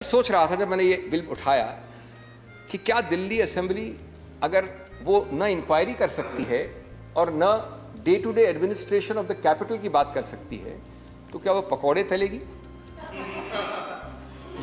सोच रहा था जब मैंने ये बिल उठाया कि क्या दिल्ली असेंबली अगर वो न इंक्वायरी कर सकती है और न day to day administration of the capital की बात कर सकती है, तो क्या वो पकौड़े तलेगी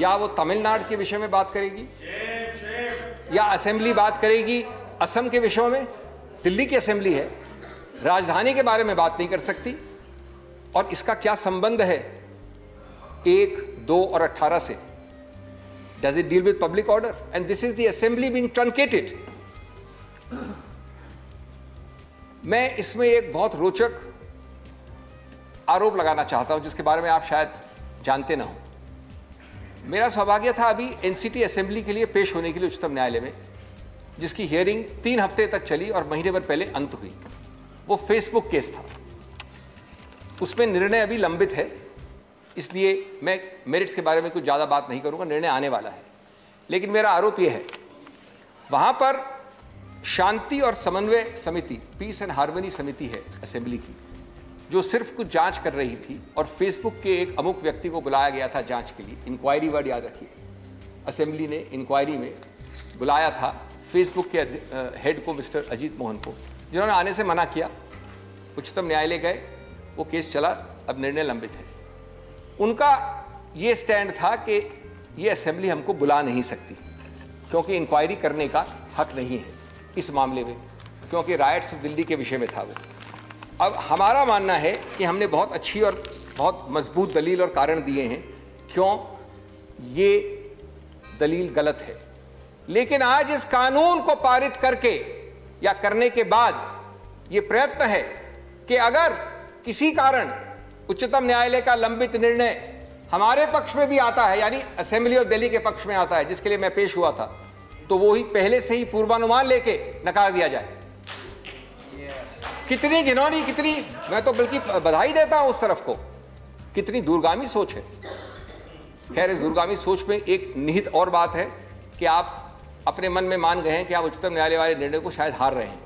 या वो तमिलनाडु के विषय में बात करेगी या असेंबली बात करेगी असम के विषयों में? दिल्ली की असेंबली है, राजधानी के बारे में बात नहीं कर सकती। और इसका क्या संबंध है 1, 2 और 18 से? Does it deal with public order? And this is the assembly being truncated. मैं इसमें एक बहुत रोचक आरोप लगाना चाहता हूं जिसके बारे में आप शायद जानते ना हो। मेरा सौभाग्य था अभी एनसीटी असेंबली के लिए पेश होने के लिए उच्चतम न्यायालय में, जिसकी हियरिंग 3 हफ्ते तक चली और महीने भर पहले अंत हुई। वो फेसबुक केस था, उसमें निर्णय अभी लंबित है, इसलिए मैं मेरिट्स के बारे में कुछ ज़्यादा बात नहीं करूंगा, निर्णय आने वाला है। लेकिन मेरा आरोप यह है, वहां पर शांति और समन्वय समिति, पीस एंड हार्मनी समिति है असेंबली की, जो सिर्फ कुछ जांच कर रही थी और फेसबुक के एक अमुक व्यक्ति को बुलाया गया था जांच के लिए। इंक्वायरी वर्ड याद रखिए, असेंबली ने इंक्वायरी में बुलाया था फेसबुक के हेड को, मिस्टर अजीत मोहन को, जिन्होंने आने से मना किया। उच्चतम न्यायालय गए, वो केस चला, अब निर्णय लंबित है। उनका ये स्टैंड था कि ये असेंबली हमको बुला नहीं सकती क्योंकि इंक्वायरी करने का हक नहीं है इस मामले में, क्योंकि राइट्स ऑफ दिल्ली के विषय में था वो। अब हमारा मानना है कि हमने बहुत अच्छी और बहुत मजबूत दलील और कारण दिए हैं क्यों ये दलील गलत है। लेकिन आज इस कानून को पारित करके या करने के बाद ये प्रयत्न है कि अगर किसी कारण उच्चतम न्यायालय का लंबित निर्णय हमारे पक्ष में भी आता है, यानी असेंबली ऑफ दिल्ली के पक्ष में आता है, जिसके लिए मैं पेश हुआ था, तो वो ही पहले से ही पूर्वानुमान लेके नकार दिया जाए। कितनी घिनौनी, कितनी, मैं तो बल्कि बधाई देता हूं उस तरफ को, कितनी दूरगामी सोच है। खैर, इस दूरगामी सोच में एक निहित और बात है कि आप अपने मन में मान गए हैं कि आप उच्चतम न्यायालय वाले निर्णय को शायद हार रहे हैं,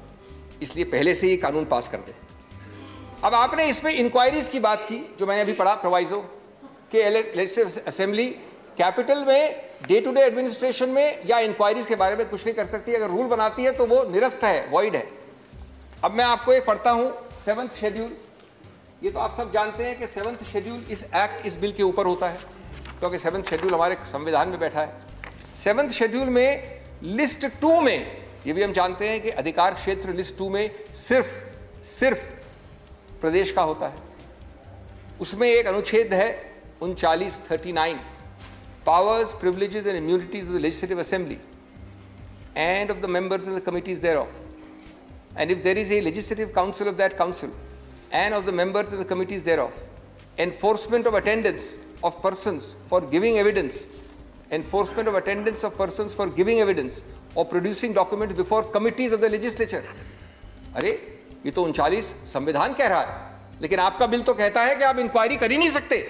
इसलिए पहले से ही कानून पास कर दें। अब आपने इसमें इंक्वायरीज की बात की, जो मैंने अभी पढ़ा प्रोवाइजो कि लेजिस्लेटिव असेंबली कैपिटल में डे टू डे एडमिनिस्ट्रेशन में या इंक्वायरीज के बारे में कुछ नहीं कर सकती। अगर रूल बनाती है तो वो निरस्त है, वॉइड है। अब मैं आपको एक पढ़ता हूं 7th शेड्यूल। ये तो आप सब जानते हैं कि 7th शेड्यूल इस एक्ट, इस बिल के ऊपर होता है, क्योंकि 7th शेड्यूल हमारे संविधान में बैठा है। 7th शेड्यूल में लिस्ट 2 में, ये भी हम जानते हैं कि अधिकार क्षेत्र लिस्ट 2 में सिर्फ प्रदेश का होता है। उसमें एक अनुच्छेद है 3939, powers, privileges and immunities of the legislative assembly and of the members of the committees thereof, and if there is a legislative council of that council and of the members of the committees thereof, enforcement of attendance of persons for giving evidence, enforcement of attendance of persons for giving evidence or producing documents before committees of the legislature। अरे ये तो 39 संविधान कह रहा है, लेकिन आपका bill तो कहता है कि आप इंक्वायरी कर ही नहीं सकते।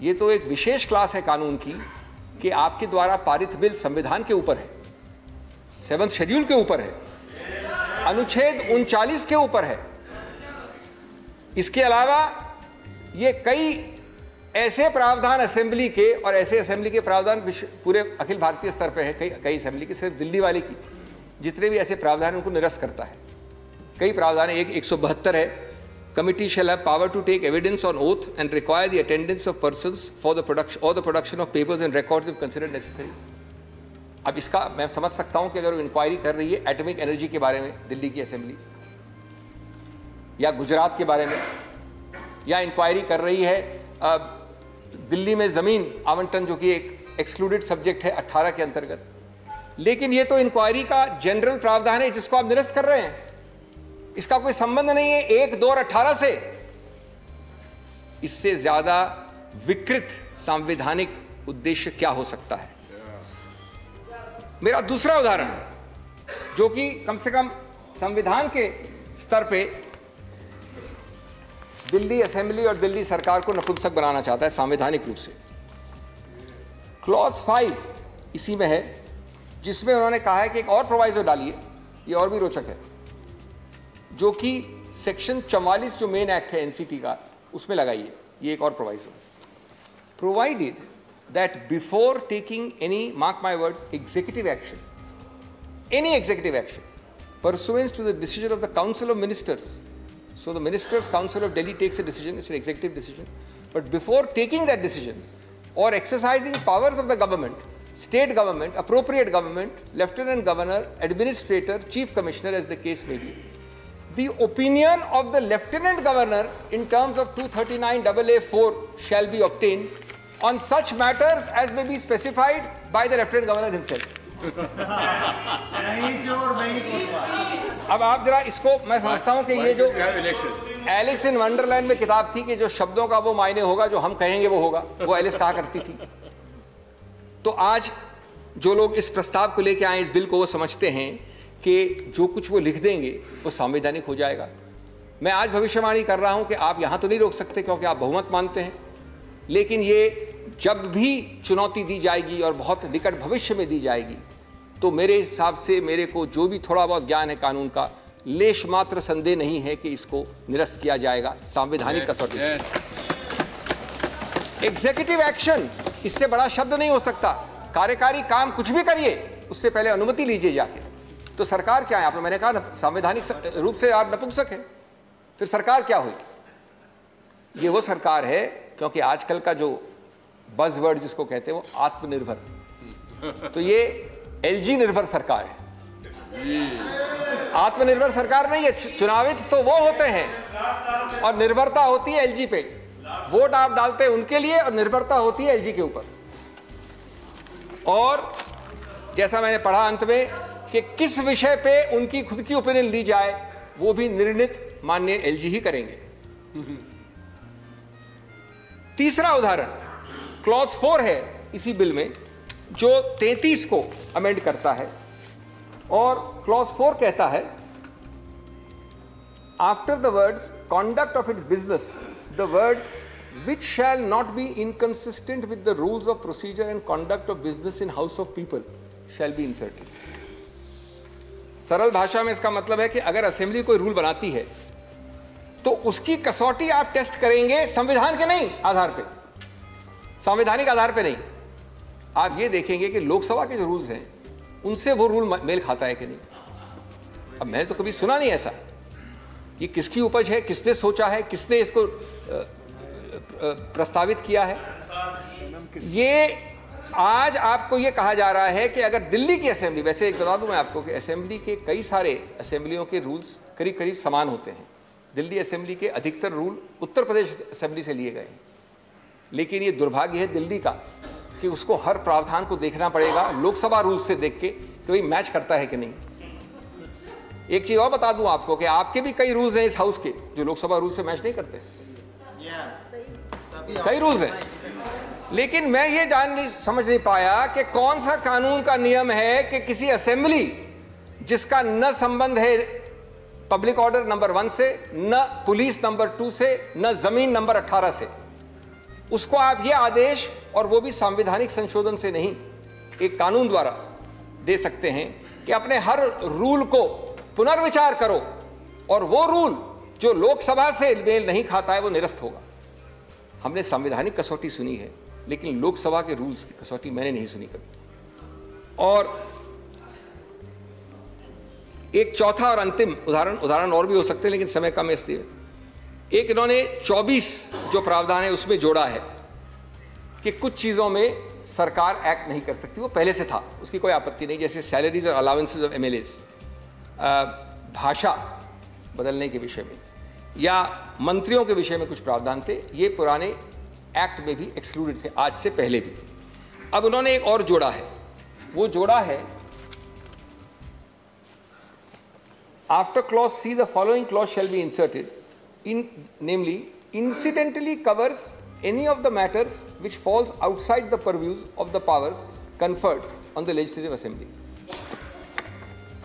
ये तो एक विशेष क्लास है कानून की कि आपके द्वारा पारित बिल संविधान के ऊपर है, 7th शेड्यूल के ऊपर है, अनुच्छेद 39 के ऊपर है। इसके अलावा ये कई ऐसे प्रावधान असेंबली के, और ऐसे असेंबली के प्रावधान पूरे अखिल भारतीय स्तर पे है, कई असेंबली के, सिर्फ दिल्ली वाले की जितने भी ऐसे प्रावधान उनको निरस्त करता है। कई प्रावधान है, 172 है, committee shall have power to take evidence on oath and require the attendance of persons for the production of papers and records if considered necessary। अब इसका मैं समझ सकता हूं कि अगर वो इंक्वायरी कर रही है एटॉमिक एनर्जी के बारे में दिल्ली की असेंबली, या गुजरात के बारे में, या इंक्वायरी कर रही है दिल्ली में जमीन आवंटन, जो कि एक एक्सक्लूडेड सब्जेक्ट है 18 के अंतर्गत, लेकिन ये तो इंक्वायरी का जनरल प्रावधान है जिसको आप निरस्त कर रहे हैं। इसका कोई संबंध नहीं है 1, 2 और 18 से। इससे ज्यादा विकृत संवैधानिक उद्देश्य क्या हो सकता है? मेरा दूसरा उदाहरण, जो कि कम से कम संविधान के स्तर पे दिल्ली असेंबली और दिल्ली सरकार को नपुंसक बनाना चाहता है संवैधानिक रूप से। क्लॉज 5 इसी में है, जिसमें उन्होंने कहा है कि एक और प्रोवाइजो डालिए, ये और भी रोचक है, जो कि सेक्शन 44 जो मेन एक्ट है एनसीटी का, उसमें लगाइए। ये एक और proviso, provided that before taking any, mark my words, executive action, any executive action, pursuant to the decision of the Council of Ministers. So the Ministers' Council of Delhi takes a decision, it's an executive decision. But before taking that decision or exercising powers of the government, state government, appropriate government, lieutenant governor, administrator, chief commissioner, as the case may be, the opinion of the lieutenant governor in terms of 239AA4 shall be obtained on such matters as may be specified by the lieutenant governor himself. अब आप जरा इसको, मैं समझता हूं कि ये जो एलिस इन वंडरलैंड में किताब थी कि जो शब्दों का वो मायने होगा, जो हम कहेंगे वो होगा, वो एलिस कहा करती थी। तो आज जो लोग इस प्रस्ताव को लेकर आए, इस बिल को, वो समझते हैं कि जो कुछ वो लिख देंगे वो संवैधानिक हो जाएगा। मैं आज भविष्यवाणी कर रहा हूं कि आप यहां तो नहीं रोक सकते क्योंकि आप बहुमत मानते हैं, लेकिन ये जब भी चुनौती दी जाएगी और बहुत निकट भविष्य में दी जाएगी, तो मेरे हिसाब से, मेरे को जो भी थोड़ा बहुत ज्ञान है कानून का, लेश मात्र संदेह नहीं है कि इसको निरस्त किया जाएगा संवैधानिक कसौटी। एग्जीक्यूटिव एक्शन, इससे बड़ा शब्द नहीं हो सकता। कार्यकारी काम कुछ भी करिए, उससे पहले अनुमति लीजिए जाके। तो सरकार क्या है? आप, मैंने कहा संवैधानिक रूप से आप नपुंसक हैं, फिर सरकार क्या हुई? ये वो सरकार है, क्योंकि आजकल का जो बज़वर्ड जिसको कहते हैं वो आत्मनिर्भर, तो ये एलजी निर्भर सरकार है, आत्मनिर्भर सरकार नहीं है। चुनावित तो वो होते हैं और निर्भरता होती है एलजी पे। वोट आप डालते हैं उनके लिए और निर्भरता होती है एलजी के ऊपर। और जैसा मैंने पढ़ा अंत में कि किस विषय पे उनकी खुद की ओपिनियन ली जाए, वो भी निर्णित माननीय एलजी ही करेंगे। तीसरा उदाहरण क्लॉज 4 है इसी बिल में, जो 33 को अमेंड करता है, और क्लॉज 4 कहता है, after the words conduct of its business, the words which shall not be inconsistent with the rules of procedure and conduct of business in house of people shall be inserted. सरल भाषा में इसका मतलब है कि अगर असेंबली कोई rule बनाती है तो उसकी कसौटी आप टेस्ट करेंगे संविधान के नहीं आधार पे, संवैधानिक आधार पे नहीं। आप ये देखेंगे कि लोकसभा के जो रूल्स हैं उनसे वो रूल मेल खाता है कि नहीं। अब मैंने तो कभी सुना नहीं ऐसा कि किसकी उपज है, किसने सोचा है, किसने इसको प्रस्तावित किया है। ये आज आपको ये कहा जा रहा है कि अगर दिल्ली की असेंबली, वैसे एक बता दूं मैं आपको कि असेंबली के कई सारे असेंबलियों के रूल्स करीब करीब समान होते हैं। दिल्ली असेंबली के अधिकतर रूल उत्तर प्रदेश असेंबली से लिए गए हैं, लेकिन ये दुर्भाग्य है दिल्ली का कि उसको हर प्रावधान को देखना पड़ेगा लोकसभा रूल से देख के कि भाई मैच करता है कि नहीं। एक चीज और बता दूं आपको कि आपके भी कई रूल्स हैं इस हाउस के जो लोकसभा रूल से मैच नहीं करते, कई रूल्स हैं। लेकिन मैं ये समझ नहीं पाया कि कौन सा कानून का नियम है कि किसी असेंबली जिसका न संबंध है पब्लिक ऑर्डर नंबर 1 से, न पुलिस नंबर 2 से, न जमीन नंबर 18 से, उसको आप ये आदेश, और वो भी संवैधानिक संशोधन से नहीं, एक कानून द्वारा दे सकते हैं कि अपने हर रूल को पुनर्विचार करो और वो रूल जो लोकसभा से मेल नहीं खाता है वो निरस्त होगा। हमने संवैधानिक कसौटी सुनी है, लेकिन लोकसभा के रूल्स की कसौटी मैंने नहीं सुनी कभी। और एक चौथा और अंतिम उदाहरण और भी हो सकते हैं, लेकिन समय कम है इसलिए एक इन्होंने 24 जो प्रावधान है उसमें जोड़ा है कि कुछ चीजों में सरकार एक्ट नहीं कर सकती, वो पहले से था, उसकी कोई आपत्ति नहीं, जैसे सैलरीज और अलाउंसेस ऑफ एमएलएस, भाषा बदलने के विषय में या मंत्रियों के विषय में कुछ प्रावधान थे, ये पुराने एक्ट में भी एक्सक्लूडेड थे, आज से पहले भी। अब उन्होंने एक और जोड़ा है, वो जोड़ा है after clause see the following clause shall be inserted in namely incidentally covers any of the matters which falls outside the purviews of the powers conferred on the legislative assembly,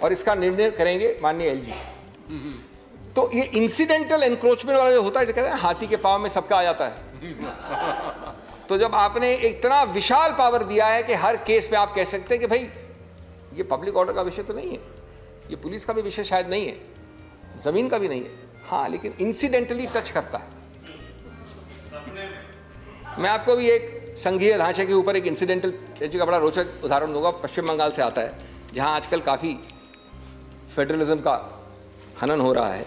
और इसका निर्णय करेंगे माननीय एलजी। तो ये incidental encroachment वाला जो होता है, जो कहते हैं हाथी के पांव में सबका आ जाता है, तो जब आपने इतना विशाल पावर दिया है कि हर केस में आप कह सकते हैं कि भाई ये पब्लिक ऑर्डर का विषय तो नहीं है, ये पुलिस का भी विषय शायद नहीं है, जमीन का भी नहीं है, हाँ, लेकिन इंसिडेंटली टच करता है। मैं आपको भी एक संघीय ढांचे के ऊपर एक इंसिडेंटल का बड़ा रोचक उदाहरण दूंगा, पश्चिम बंगाल से आता है, जहां आजकल काफ़ी फेडरलिज्म का हनन हो रहा है।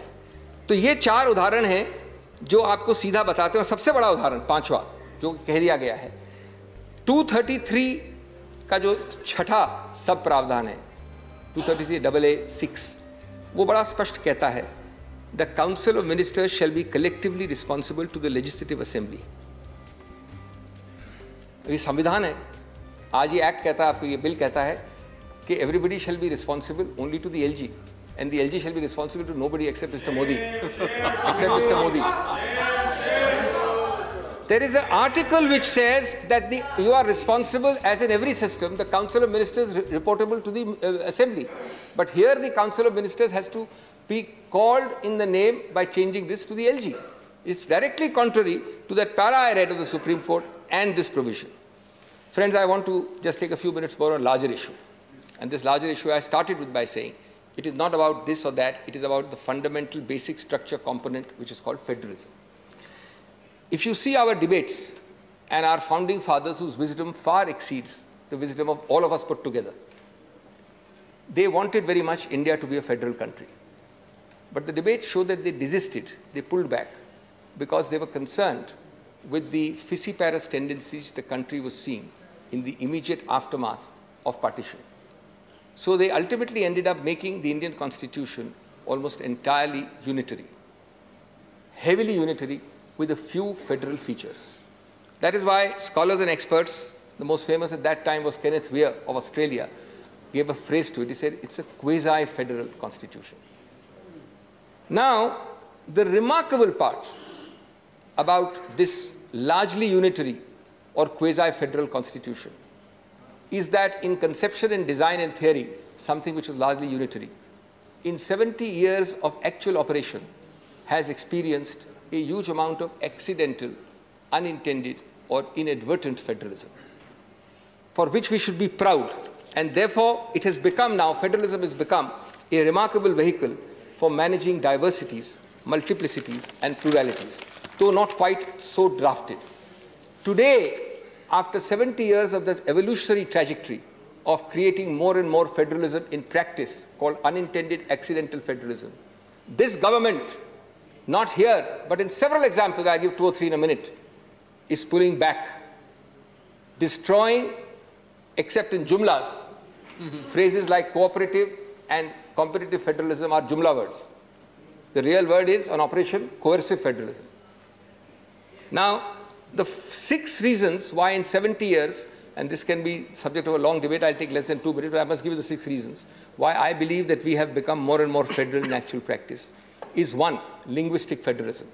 तो ये 4 उदाहरण हैं जो आपको सीधा बताते हैं। और सबसे बड़ा उदाहरण 5वां जो कह दिया गया है, 233 का जो छठा सब प्रावधान है, 233AA6, वो बड़ा स्पष्ट कहता है, the council of ministers shall be collectively responsible to the legislative assembly. ये संविधान है, आज ये एक्ट कहता है, आपको ये बिल कहता है कि everybody shall be responsible only to the LG, and the LG shall be responsible to nobody except Mr. Modi. Except Mr. Modi. There is an article which says that you are responsible, as in every system, the Council of Ministers reportable to the Assembly. But here the Council of Ministers has to be called in the name by changing this to the LG. It's directly contrary to that para I read of the Supreme Court and this provision. Friends, I want to just take a few minutes more on a larger issue. And this larger issue I started with by saying, it is not about this or that, it is about the fundamental basic structure component which is called federalism. If you see our debates and our founding fathers whose wisdom far exceeds the wisdom of all of us put together, they wanted very much India to be a federal country. But the debates show that they desisted, they pulled back because they were concerned with the fissiparous tendencies the country was seeing in the immediate aftermath of partition. So they ultimately ended up making the Indian Constitution almost entirely unitary, heavily unitary with a few federal features. That is why scholars and experts, the most famous at that time was Kenneth Weir of Australia, gave a phrase to it. He said, it's a quasi-federal constitution. Now, the remarkable part about this largely unitary or quasi-federal constitution is that in conception and design and theory, something which was largely unitary, in 70 years of actual operation has experienced a huge amount of accidental, unintended or inadvertent federalism, for which we should be proud. And therefore, it has become now, federalism has become a remarkable vehicle for managing diversities, multiplicities and pluralities, though not quite so drafted. Today, after 70 years of the evolutionary trajectory of creating more and more federalism in practice, called unintended accidental federalism, this government, not here, but in several examples, I give 2 or 3 in a minute, is pulling back, destroying, except in jumlas, phrases like cooperative and competitive federalism are jumla words. The real word is, on operation, coercive federalism. Now, the 6 reasons why in 70 years, and this can be subject of a long debate, I'll take less than 2 minutes, but I must give you the 6 reasons why I believe that we have become more and more federal in actual practice, is 1, linguistic federalism.